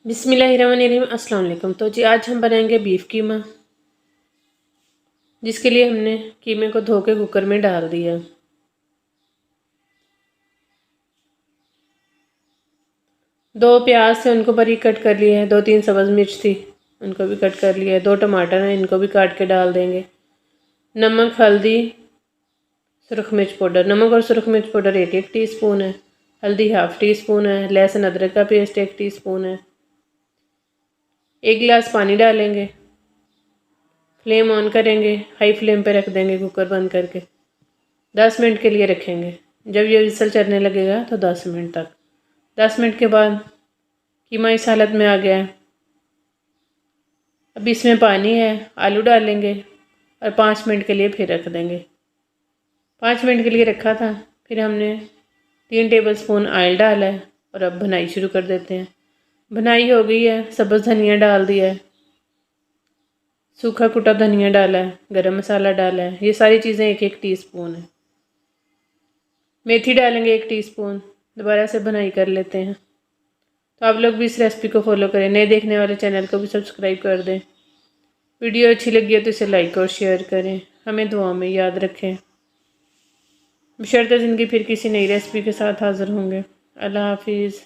बिस्मिल्लाहिर्रहमानिर्रहीम। अस्सलाम वालेकुम। तो जी आज हम बनाएंगे बीफ कीमा, जिसके लिए हमने कीमे को धो के कुकर में डाल दिया। दो प्याज थे, उनको बारीक कट कर लिया है। 2-3 सब्ज़ मिर्च थी, उनको भी कट कर लिया है। 2 टमाटर हैं, इनको भी काट के डाल देंगे। नमक, हल्दी, सुरख मिर्च पाउडर। नमक और सुरख मिर्च पाउडर 1-1 टीस्पून है। हल्दी 1/2 टीस्पून है। लहसुन अदरक का पेस्ट 1 टीस्पून है। 1 गिलास पानी डालेंगे। फ्लेम ऑन करेंगे, हाई फ्लेम पे रख देंगे। कुकर बंद करके 10 मिनट के लिए रखेंगे। जब ये विसल चलने लगेगा तो 10 मिनट तक। 10 मिनट के बाद कीमा इस हालत में आ गया है। अब इसमें पानी है, आलू डालेंगे और 5 मिनट के लिए फिर रख देंगे। 5 मिनट के लिए रखा था। फिर हमने 3 टेबलस्पून ऑयल डाला है और अब भुनाई शुरू कर देते हैं। भुनाई हो गई है। सब्ज़ धनिया डाल दिया है, सूखा कुटा धनिया डाला है, गरम मसाला डाला है। ये सारी चीज़ें 1-1 टीस्पून है। मेथी डालेंगे 1 टीस्पून। दोबारा से भुनाई कर लेते हैं। तो आप लोग भी इस रेसिपी को फॉलो करें। नए देखने वाले चैनल को भी सब्सक्राइब कर दें। वीडियो अच्छी लगी हो तो इसे लाइक और शेयर करें। हमें दुआ में याद रखें। बशर्ते ज़िंदगी फिर किसी नई रेसिपी के साथ हाज़िर होंगे। अल्लाह हाफिज़।